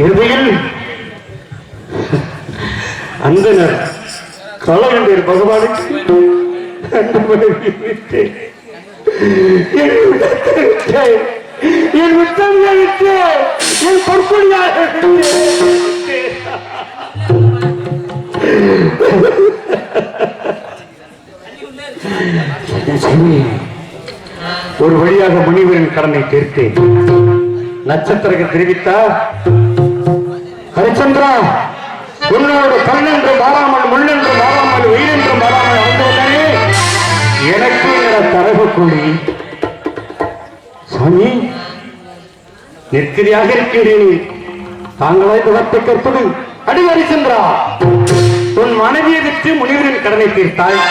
இறுதியில் அந்த கலைஞர் பகவானுக்கு என் முத்தமையை விட்டு என் பொற்கொடியாக ஒரு வழியாக முனிவரின் கடனை தீர்த்தேன். நட்சத்திரங்கள் தெரிவித்தார், ஹரிச்சந்திரா, உன்னோடு கண்ணென்று மாறாமல், முள்ளென்று மாறாமல், உயிரென்று மாறாமல் வந்தவுடனே எனக்கு தரவு கூலி. சாமி, நெருக்கடியாக இருக்கிறேன். தாங்களா இந்த வார்த்தை கற்பது? அடி ஹரிச்சந்திரா, உன் மனைவியை விட்டு முனிவரின் கடனை தீர்த்தாய்.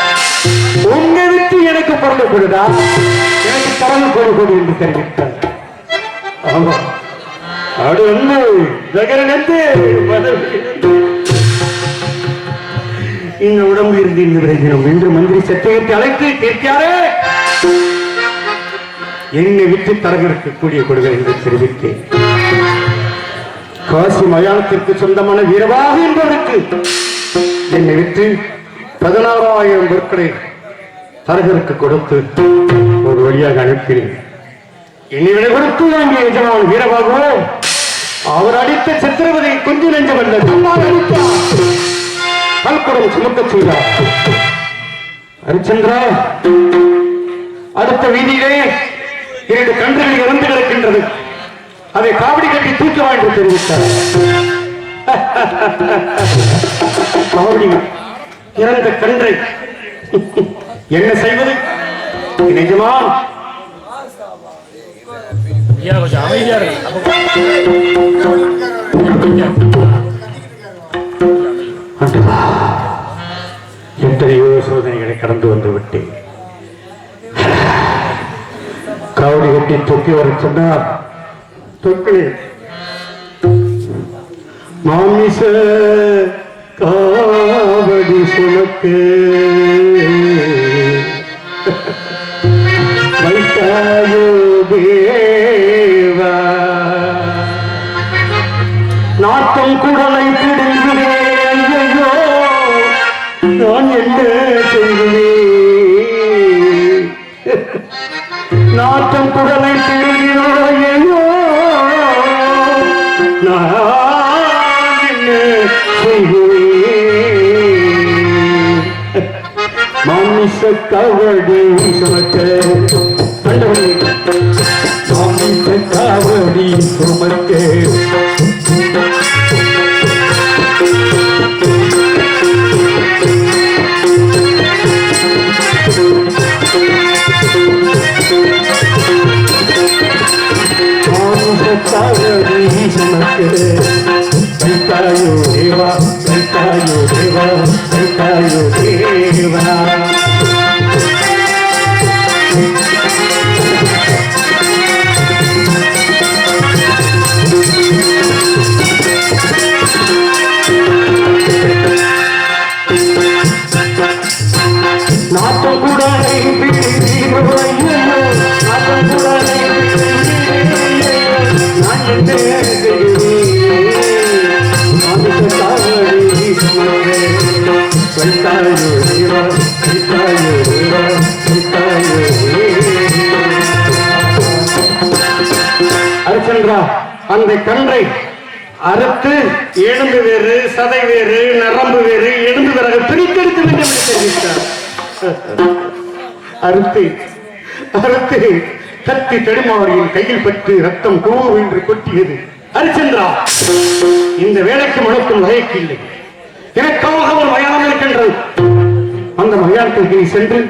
உன்னை விட்டு எனக்கு பிறந்த கொடுதா, எனக்கு தரவு கொடு என்று தெரிவித்தார். ஆமா, அது ஒன்று இந்த உடம்பு இருந்து இந்த விரைதினம் என்று மந்திரி சத்தியத்தை அழைத்து தீர்த்தாரே, என்னை விட்டு தரவிருக்கக்கூடிய கொடுகள் என்று தெரிவித்தேன். காசி மயானத்திற்கு சொந்தமான வீரவாக என்பவருக்கு என்னை விட்டு 16,000 பொருட்களை தரகருக்கு கொடுத்து ஒரு வழியாக அனுப்பினேன். என்னை விட கொடுத்து வாங்கிய எஜமான வீரபாகவோ அவர் அடித்த சித்திரவதை கொஞ்சம் நெஞ்சமல்ல, அடித்தார். கல்குடம் சுமக்க செய்தார். ஹரிச்சந்திரா, அடுத்த வீதியிலே 2 கன்றுகள் இறந்து கிடக்கின்றது. அதை காவடி கட்டி தூக்க என்று தெரிவித்தார். காவடி இறந்த கன்றை என்ன செய்வது? நிஜமா எத்தனையோ சோதனைகளை கடந்து வந்து விட்டேன். காவடி கட்டி தொக்கி வர சொன்னார். தொக்கி மாமிச காவடி சுமக்கு வைத்தாயோ தேவா, நாட்டம் குடலை பிடிக்கிறேன். ஐயோ, நான் என்ன செய்கிறேன்? நாட்டம் குடலை பிடிக்கிறோம். ஐயோ, நான் என்ன செய்கிறேன்? மாமிச கவடி சுமக்க, மாமிச கவடி சுமக்க, மாமிச கவடி சுமக்க, வைத்தாயோ தேவா, வைத்தாயோ தேவா, வைத்தாயோ தேவா. நாட்டம் கூட ஹரிச்சந்திரா, அந்த கன்றை அறுத்து எலும்பு வேறு, சதை வேறு, நரம்பு வேறு, எலும்பு வேறு பிரித்தெடுக்க வேண்டும் என்று தெரிவித்தார். அறுத்து அறுத்து கத்தி தடுமாறியின் கையில் பட்டு ரத்தம் கோவு என்று கொட்டியது. ஹரிச்சந்திரா, இந்த வேலைக்கு முழக்கும் வகைக்கு இல்லை. எனக்காக ஒரு மயானம் இருக்கின்றது. அந்த மயானத்திற்கு சென்று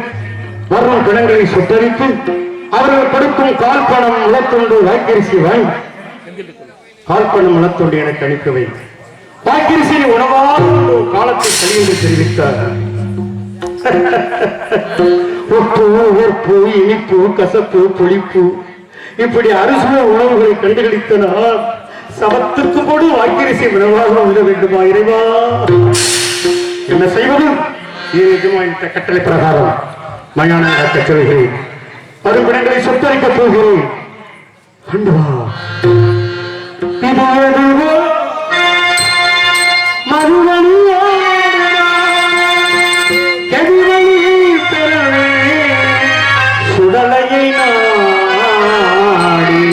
வரும் கிடங்களை சுட்டரித்து அவர்கள் கொடுக்கும் கால்பணம் முளத்தொண்டு வாய்க்கரிசி வாங்கி கால்பணம் முளத்தொண்டு எனக்கு அனுப்பவை. வாய்க்கரிசி உணவாக காலத்தை கழிவு தெரிவித்தார். உப்பு, உப்பு, இனிப்பு, கசப்பு, புளிப்பு, இப்படி அரிசுவ உணவுகளை கண்டுகளித்தனால் சபத்துக்கு போடு வாய்க்கரிசி உணவாக உள்ள வேண்டுமா இறைவா? என்ன செய்வது? இந்த கட்டளை பிரகாரம் மயான நடக்க சொல்கிறேன். பரும்பிடங்களை சொத்தரிக்கப் போகிறேன். சுடலையை நாடி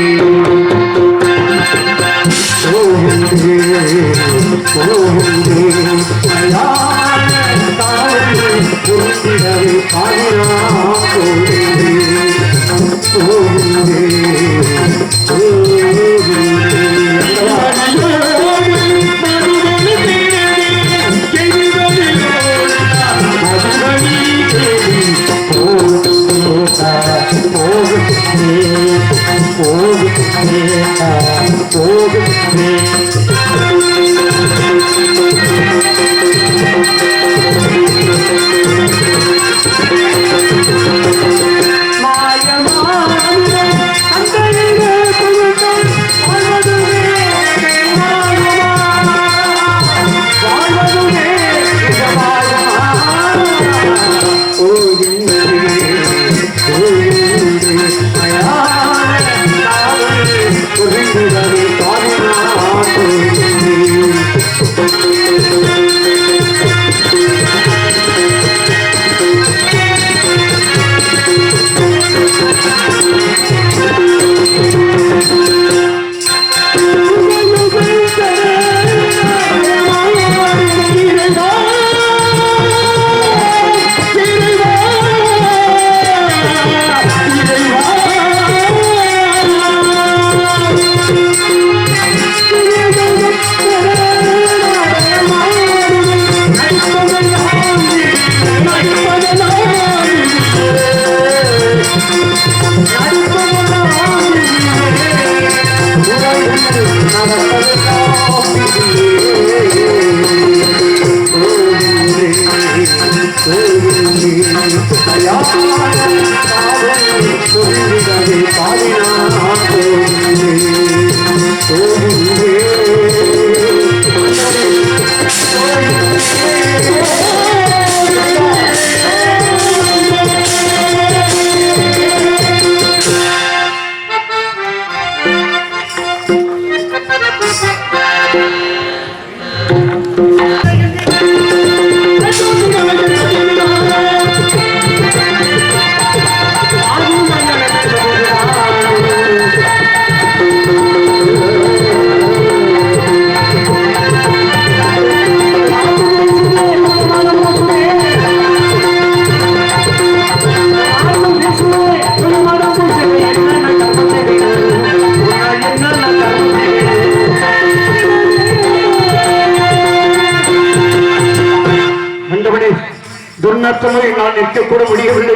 துர்நாற்றமுறை நான் நிற்கக்கூட முடியவில்லை.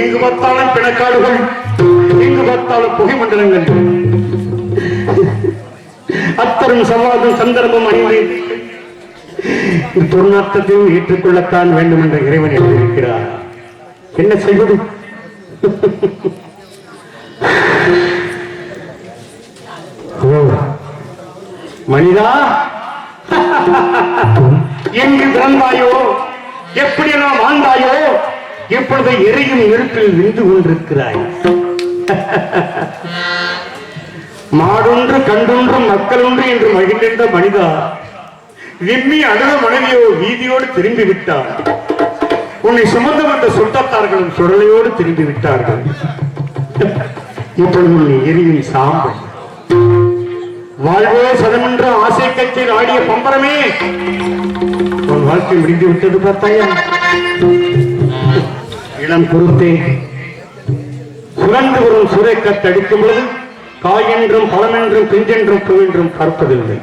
இங்கு பார்த்தாலும் பிணக்காடுகள், இங்கு பார்த்தாலும் புகை மண்டலங்கள், அத்தரும் சவாதும் சந்தர்ப்பம் அணிந்து துர்நாற்றத்தையும் ஏற்றுக்கொள்ளத்தான் வேண்டும் என்ற இறைவன் எழுதியிருக்கிறார். என்ன செய்வது? மனிதா, எங்கு பிறந்தாயோ, எப்படி நாம் ஆண்டாயோ, இப்பொழுது எரியும் நெருப்பில் நின்று கொண்டிருக்கிறாய். மாடொன்று கண்டொன்று மக்கள் ஒன்று என்று மகிழ்கின்ற மனிதா, விம்மி அழுத மனைவியோ வீதியோடு திரும்பி விட்டார். உன்னை சுமந்து வந்த சுட்டத்தார்களும் சுடலையோடு திரும்பி விட்டார்கள். இப்பொழுது உன்னை எரியும் சாம்பல். வாழ்வே சதமென்ற ஆசை கட்சியில் ஆடிய பம்பரமே, உன் வாழ்க்கை முடிந்து விட்டது பார்த்தாயா? இளம் குருத்தே, சுரந்து வரும் சூறைக்காற்று அடிக்கும் பொழுது காய் என்றும் பழம் என்றும் பிஞ்சென்றும் பூ என்றும் பார்ப்பதில்லை.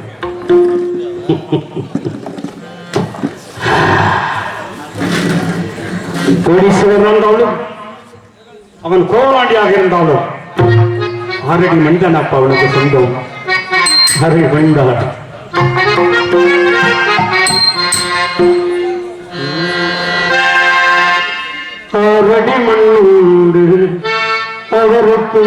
கோடீஸ்வரன் இருந்தாலும் அவன் கோவாண்டியாக இருந்தாலும் ஆரடி மனிதன் அப்பா அவனுக்கு சொந்தம். அதை வந்தார் ஆரடி மண்ணோடு அவருக்கு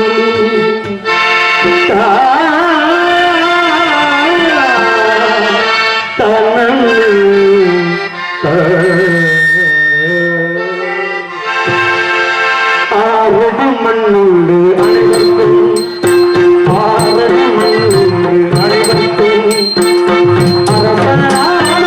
ஆரடி மண்ணோடு அனைவருக்கும், ஆரடி மண்ணோடு அனைவருக்கும் அரசனான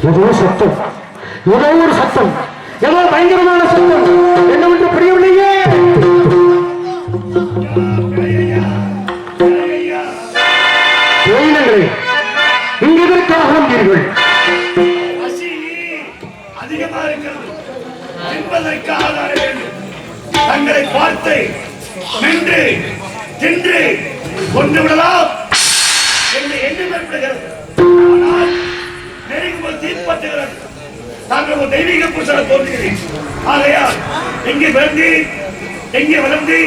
ஏதோ சத்தம், ஏதோ ஒரு சத்தம், ஏதோ பயங்கரமான சத்தம் என்னவென்று புரியவில்லையே. இங்கு எதற்காக வந்தீர்கள்? அதிகமாக இருக்கிறது என்பதற்கு ஆதாரம் வேண்டும். தங்களை பார்த்து மென்று தின்று கொண்டு விடலாம் என்று எண்ணம் ஏற்படுகிறது. ஆனால் நெருங்கும்போது தீர்ப்பற்றுகிறது. தாங்கள் ஒரு தெய்வீக புருஷனை தோன்றுகிறேன். ஆகையால் எங்கே பிறந்து எங்கே வளர்ந்து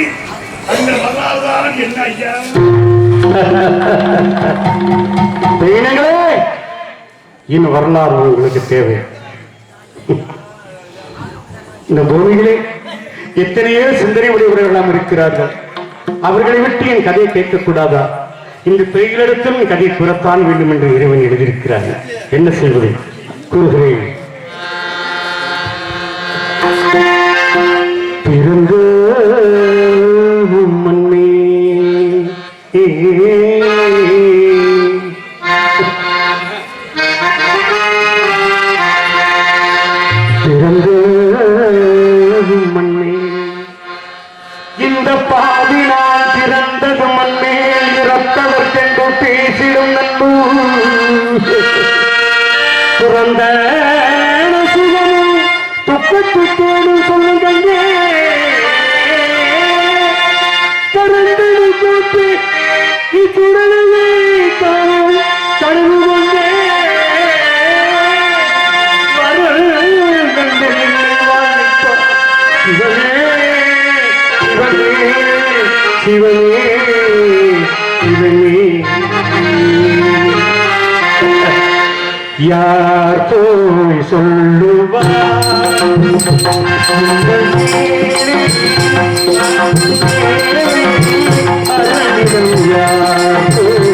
அந்த வரலாறு தான் என்ன ஐயா? இன்னும் வரலாறு உங்களுக்கு தேவை. இந்த பூமியிலே எத்தனையோ சிந்தனை உடையவர்களாம் இருக்கிறார்கள். அவர்களை விட்டு என் கதையை கேட்கக்கூடாதா? இந்த பெய்களிடத்தில் என் கதையை கூறத்தான் வேண்டும் என்று இறைவன் எழுதியிருக்கிறார்கள். என்ன செய்வது கூறுகிறேன். பிறந்த மண்ணே பிறந்த மண்ணே, இந்த பாவி நான் பிறந்தது மண்ணே, இறப்பதற்கென்று பேசிடும் நன்பு பிறந்த சுகமும் துக்கத்துக்கோடு சொல்லுங்க கரண்டடி கூட்டு இக்குடலை தான் கழுவு கொண்டே சிவனே சிவனே யார் போய் சொல்லுவார் யார் போய்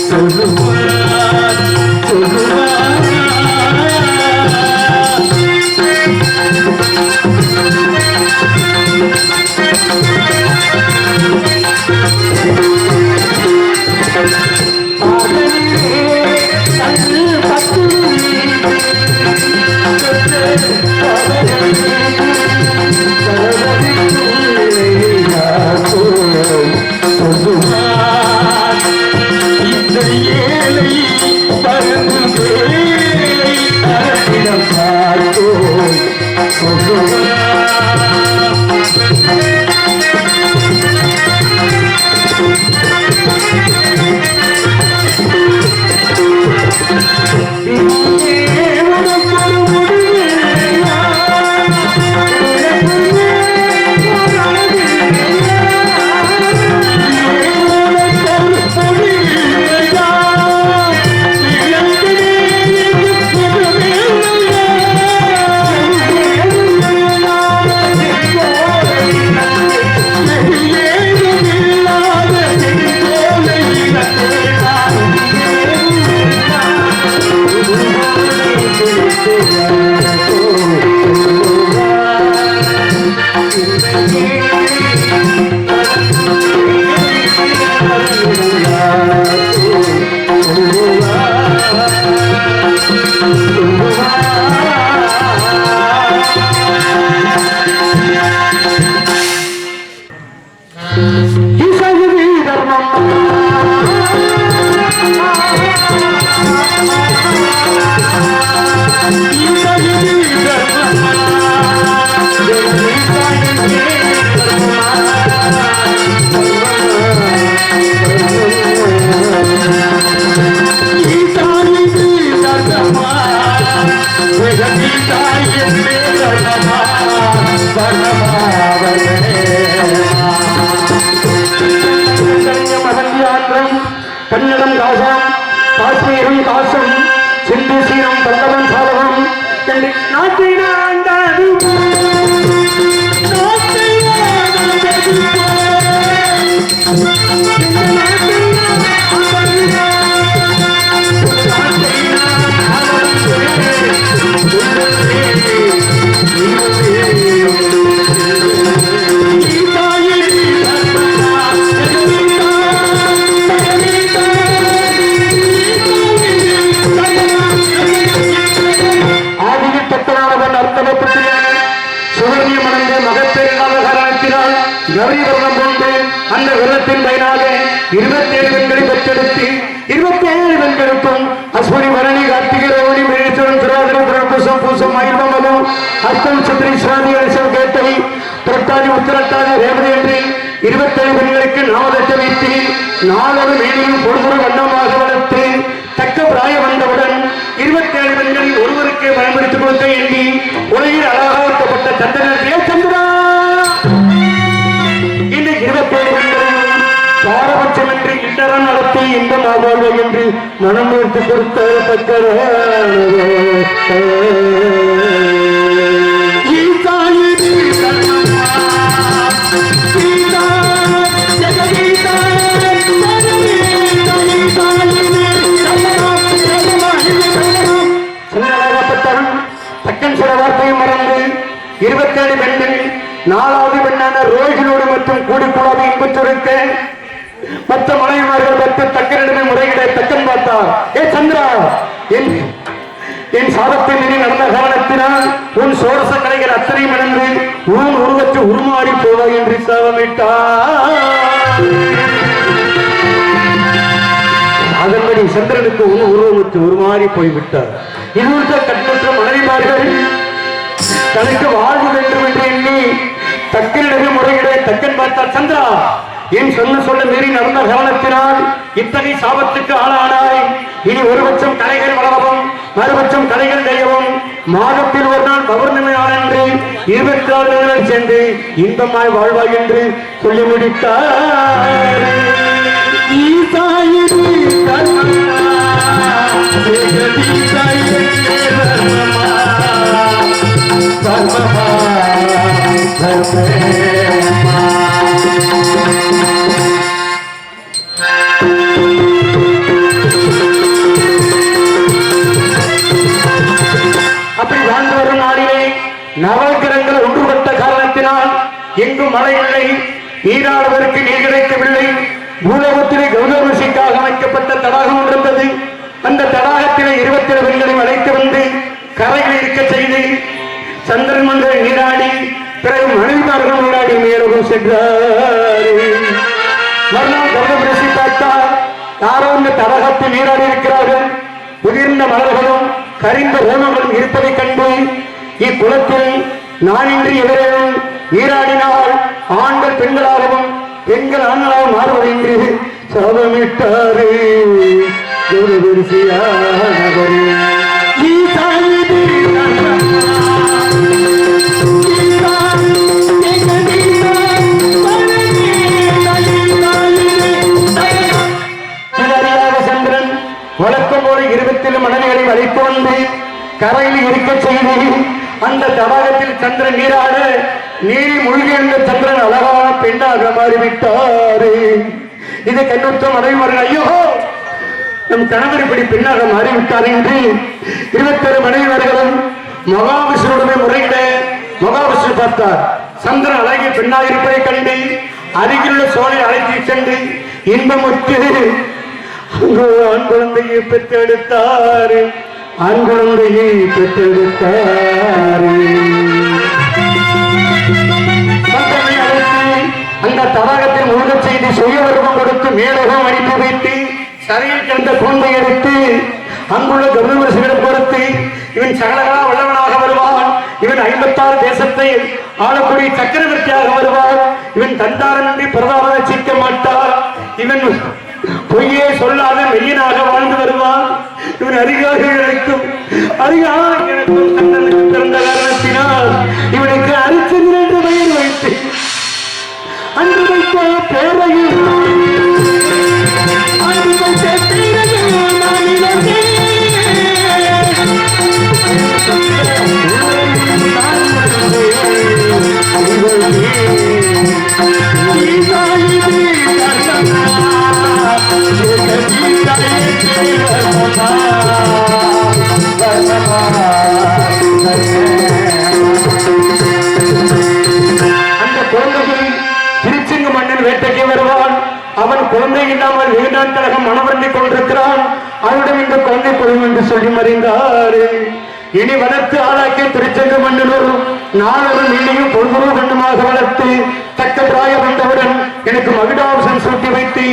சொல்லுவார் கன்னடம் காசம், காஷ்மீரம் காசம், சிந்து சீனம் பல்லவன் சாலகம் நாட்டை ஆண்டாது 27 பெண்களை பெற்றெடுத்து 27 பெண்களுக்கும் அஸ்வினி பரணி கார்த்திகை ரோகிணி மேலேஸ்வரன் சுராதிரி புனர்பூசம் பூசம் மயில்வமகம் அஸ்தம் சித்திரை சுவாதி அரிசம் கேட்டை புரட்டாதி உத்திரட்டாதி ரேவதி என்று 27 பெண்களுக்கு நாமதத்தை வைத்து 4 மேலையும் பொறுபொரு வண்ணமாக வளர்த்து தக்க பிராயம் வந்தவுடன் 27 பெண்களில் ஒருவருக்கு பயன்படுத்திக் கொடுக்க எண்ணி உலகில் அழகாக்கப்பட்ட சந்திரனே சந்திரா இந்த 27 பெண்களையும் பாரபட்சம் என்று இல்லறம் நடத்தி இன்பம் ஆவார்கள் என்று மனம் வைத்து கொடுத்த தக்கர தக்கன் சில வார்த்தையும் மறந்து 27 பெண்கள் 4வது பெண்ணான ரோஹினோடு மற்றும் கூடிக்குழாவை இன்புற்றிருக்க மற்ற மனைவிமார்கள் பற்றி தக்கனிடமே முறையிட தக்கன் பார்த்தார். ஏ சந்திரா, என் சாபத்தை மீறி நடந்த காரணத்தினால் உன் சோரச கலைகள் அத்தனையும் இழந்து உன் உருவற்று உருமாறி போவாய் என்று சாபமிட்டார். அதன்படி சந்திரனுக்கு உன் உருவமுற்று உருமாறி போய்விட்டார். இன்னொரு கட்டற்ற மனைவிமார்கள் தனக்கு வாழ்வு வேண்டும் என்று எண்ணி தக்கனிடமே முறையிட தக்கன் பார்த்தார். சந்திரா, என் சொல்ல மீறி நடந்த காரணத்தினால் இத்தகைய சாபத்துக்கு ஆளானாய். இனி ஒருபட்சம் கலைகள் வளரவும் மறுபட்சம் கலைகள் தெய்யவும் மாதத்தில் ஒரு நாள் பௌர்ணமி நாள் என்று 24 நாள் சென்று இன்பமாய் வாழ்வாய் என்று சொல்லி முடித்தார். அப்படி வாழ்ந்து வரும் நாளிலே நவகிரகங்கள் ஒன்றுபட்ட காரணத்தினால் எங்கும் மழை இல்லை, நீராடுவதற்கு நீர் கிடைக்கவில்லை. பூலோகத்திலே கௌதம ரிஷிக்காக அமைக்கப்பட்ட தடாகம் இருந்தது. அந்த தடாகத்திலே 27 பெண்களையும் அழைத்து வந்து கரையில் இருக்க செய்து சந்திரன் மண்டல நீராடி பிறகு மனைவிமார்கள் நீராடி மேலும் சென்றார். மறுநாள் கௌதம ரிஷி பார்த்தார், யாரோ இந்த தடாகத்தில் நீராடி இருக்கிறார்கள். உதிர்ந்த மலர்களும் கரிந்த ஓமங்களும் இருப்பதை கண்டு இக்குளத்தில் நானின்றி எவரேனும் நீராடினால் ஆண்கள் பெண்களாகவும் பெண்கள் ஆண்களாக மாறுவது என்று சாபமிட்டாரு. சந்திரன் வழக்கம் போல 27 மனைவிகளை அழைத்து வந்து கரையில் இருக்க செய்து அந்த தடாகத்தில் சந்திரன் நீராட நீரில் மூழ்கி இருந்த சந்திரன் அழகான பெண்ணாக மாறிவிட்டாரு. இதை கண்ணுற்ற மனைவிமார்கள், ஐயோ நம் கணவர் இப்படி பெண்ணாக மாறிவிட்டார் என்று 27 மனைவிமார்களும் மகாவிஷ்ணுவுடைய முறையிட மகாவிஷ்ணு பார்த்தார். சந்திரன் அழகிய பெண்ணாக இருப்பதை கண்டு அருகிலுள்ள சோலை அழைத்து சென்று இன்பமுற்று ஆண் குழந்தையை பெற்றெடுத்தார். ஆண் குழந்தையை பெற்றெடுத்தார். அந்த தடாகத்தில் முழுக செய்து சுயவருவம் கொடுத்து மேலகம் அடித்து வைத்து சரையில் கிடந்த குழந்தை எடுத்து அங்குள்ள கௌதமரிஷியிடம் கொடுத்து இவன் சகலகலா வல்லவனாக வருவான், இவன் 56 தேசத்தை ஆளக்கூடிய சக்கரவர்த்தியாக வருவான், இவன் தந்தாரமின்றி பிரதாபனை சிக்க மாட்டார், இவன் பொய்யே சொல்லாத மெய்யனாக வாழ்ந்து வருவான், இவன் அரியாக எனக்கும் சந்தனுக்கு பிறந்த காரணத்தினால் இவனுக்கு அரிச்சந்திரன் என்று பெயர் வைத்து அன்று வைத்த பேரையும் அந்த குழந்தையை திருச்செங்கு மன்னன் வேட்டைக்கு வருவான். அவன் குழந்தை இல்லாமல் வெகு நாட்களாக மனவருந்தி கொண்டிருக்கிறான். அவரிடம் இந்த குழந்தை கொள்ளும் என்று சொல்லி மறைந்தார். இனி வளர்த்து ஆளாக்கிய திருச்செங்கு மன்னனூர் 4 மீனையும் பொழுதும் கண்டுமாக வளர்த்து தக்க பிராயம் வந்தவுடன் எனக்கு மகுடாவசம் சூட்டி வைத்து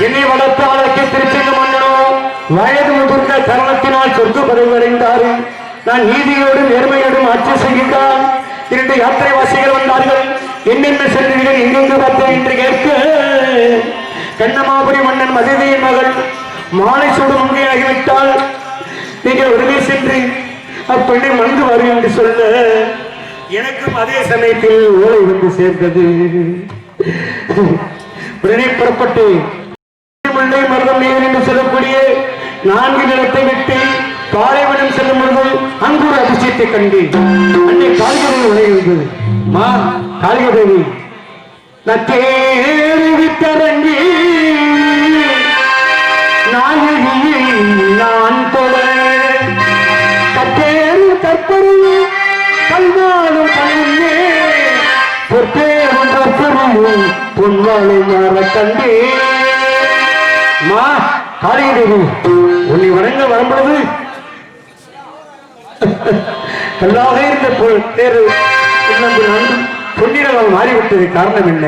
என்னை வளர்த்தாளருக்கு திருச்செங்க மன்னனோ வயது முதிர்ந்த தருணத்தினால் சொர்க்க பதவி அடைந்தார். நான் நீதியோடும் நேர்மையோடும் ஆட்சி செய்கின்றான். 2 யாத்திரைவாசிகள் வந்தார்கள். என்னென்ன செல்வீர்கள் எங்கெங்கு பார்த்தேன் என்று கேட்க, கண்ணமாபுரி மன்னன் மதிதியின் மகள் மாலை சூடு மங்கையாகிவிட்டால் நீங்கள் உடனே சென்று அப்பெண்ணை மணந்து வரும் என்று சொல்ல, எனக்கும் அதே சமயத்தில் ஓலை வந்து சேர்ந்தது. உடனே புறப்பட்டு முல்லை மருதம் என்று சொல்லக்கூடிய 4 நிலத்தை விட்டு பாலைவனம் செல்லும் பொழுது அங்கு ஒரு அதிசயத்தை கண்டு அன்னை காளிகதேவி உரையிருந்தது. மா காளிகதேவி, நத்தேறிவித்தரங்கி நான் தொட கத்தேறு கற்பரு கல்வாலும் கல்லே பொற்கேறும் கற்பரும் பொன்வாளை மாற கண்டே. மா காளிகதேவி, உன்னை வணங்க வரும்பொழுது கல்லாக இருந்த தேர்வு பொன்னிறமாக மாறிவிட்டது. காரணம் என்ன?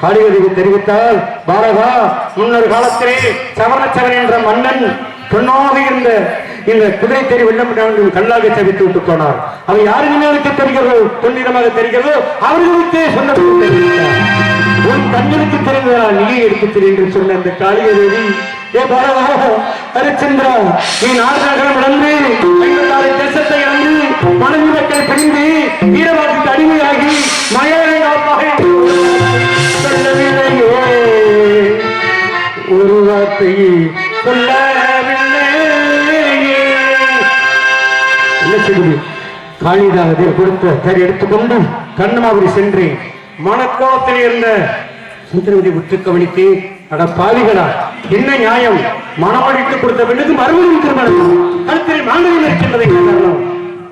காளிகதேவி தெரிவித்தால், பாரதா, முன்னொரு காலத்திலே சவரச்சவன் என்ற மன்னன் பொன்னாக இருந்த இந்த குதிரை தேர் வெள்ளம் கல்லாக சவித்து விட்டு போனார். அவர் யாருக்கு தெரிகிறதோ, பொன்னிறமாக தெரிகிறதோ அவர்களுக்கே சொன்ன உன் கண்களுக்கு தெரிந்ததா நீ எடுத்து என்று சொன்ன அந்த காளிகதேவி, ஏ பாரதா, ஹரிச்சந்திரா, நீ 4 நகரம் இழந்து 56 தேசத்தை இழந்து மனைவி மக்களை பிரிந்து வீரவாதிக்கு அடிமையாகி மயமாக சொல்லவில்லையே, ஒரு வார்த்தை சொல்லவில்லை. என்ன செய்வது? காளிதாக கொடுத்த தேர் எடுத்துக்கொண்டு கண்ணமாபுரி சென்றேன். மனக்கோலத்தில் இருந்த சுந்தரவதி உற்று கவனித்து, அட பாவிகளா, என்ன நியாயம்? மனமளித்து கொடுத்த பெண்ணுக்கு மறுபடியும் திருமணம் கழுத்தில் மாங்கல்யம் இருக்கின்றதை காரணம்.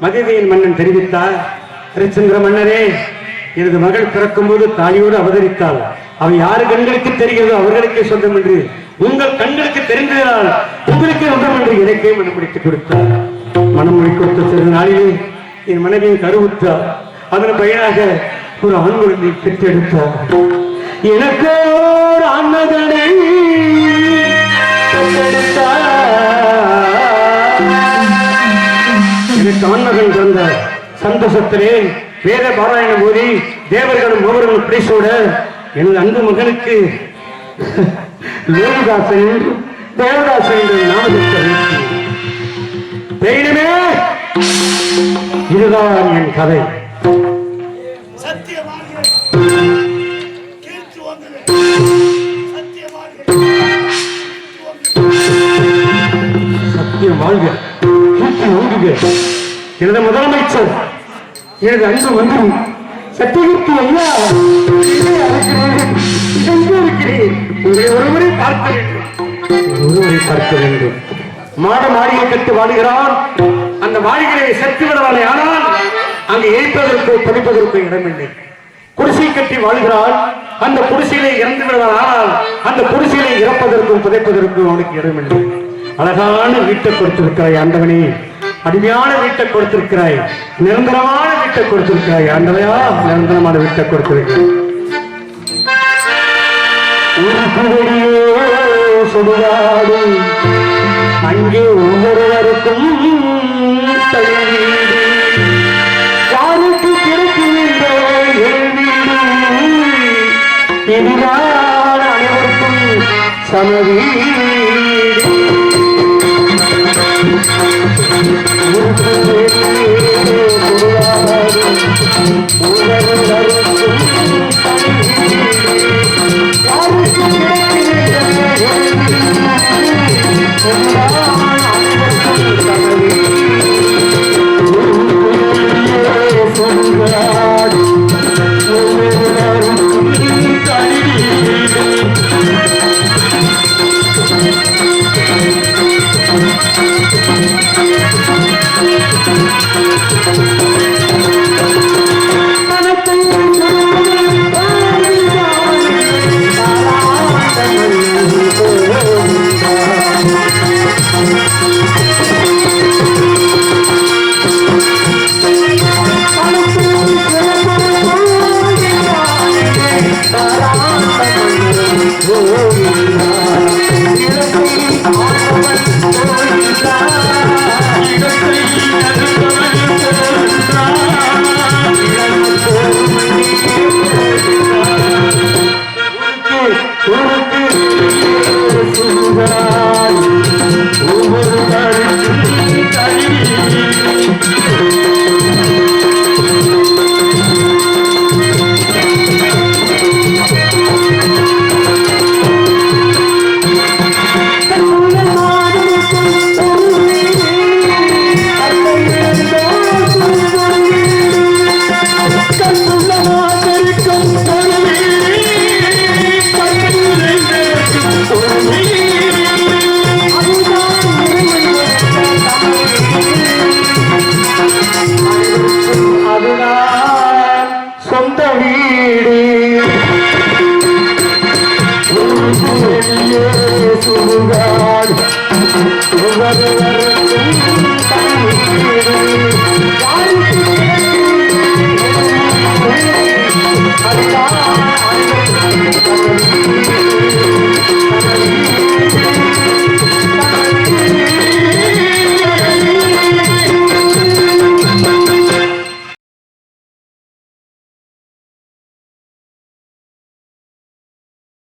மதிதியின் மன்னன் தெரிவித்தார், ஹரிச்சந்திர மன்னரே, எனது மகள் பிறக்கும் போது தாலியோடு அவதரித்தாள். அவள் யாரு கண்களுக்கு தெரிகிறதோ அவர்களுக்கே சொந்தம் என்று உங்கள் கண்களுக்கு தெரிந்ததால் உங்களுக்கே சொந்தம் என்று எனக்கே மனமளித்து கொடுத்தார். மனமொழி கொடுத்த சிறு நாளிலே என் மனைவியை கருவுற்றார். அதன் பயனாக ஒரு ஆண் குழந்தை பெற்றெடுத்தார். எனக்கு ஆண்மகனை எனக்கு ஆண்மகன் பிறந்த சந்தோஷத்திலே வேத பாராயணம் போதி தேவர்களும் ஒவ்வொருவரும் பிடிசோட எனது அன்பு மகனுக்கு தேவதாசன் தேவதாசன் என்று நாமத்தை தெய்வமே. இதுதான் என் கதை. சத்தியம் வாழ்க, கீர்த்தி ஓங்குக. எனது முதலமைச்சர், எனது அன்பு மந்திரி சத்தியகீர்த்தி ஐயா, இருக்கிறேன். ஒருவரை பார்க்க வேண்டும், ஒருவரை பார்க்க வேண்டும். மாட மாளிகை கட்டு வாடுகிறான். அந்த மாளிகையை செத்து விடுவானே, ஆனால் அங்கு எரிப்பதற்கு படிப்பதற்கு இடமில்லை. குடிசை கட்டி வாழ்கிறான். அந்த குடிசையிலே இறந்து விடுவான், ஆனால் அந்த குடிசையிலே இறப்பதற்கும் புதைப்பதற்கும் அவனுக்கு இடமில்லை. அழகான வீட்டை கொடுத்திருக்கிறாய் ஆண்டவனே, அருமையான வீட்டை கொடுத்திருக்கிறாய், நிரந்தரமான வீட்டை கொடுத்திருக்கிறாய் ஆண்டவையா, நிரந்தரமான வீட்டை கொடுத்திருக்கிறாய். சுடுகாடு அங்கே ஒவ்வொருவருக்கும் யாருக்கு கிடைக்கின்ற இதுதான் அனைவருக்கும் சமவீ. ஒருவன்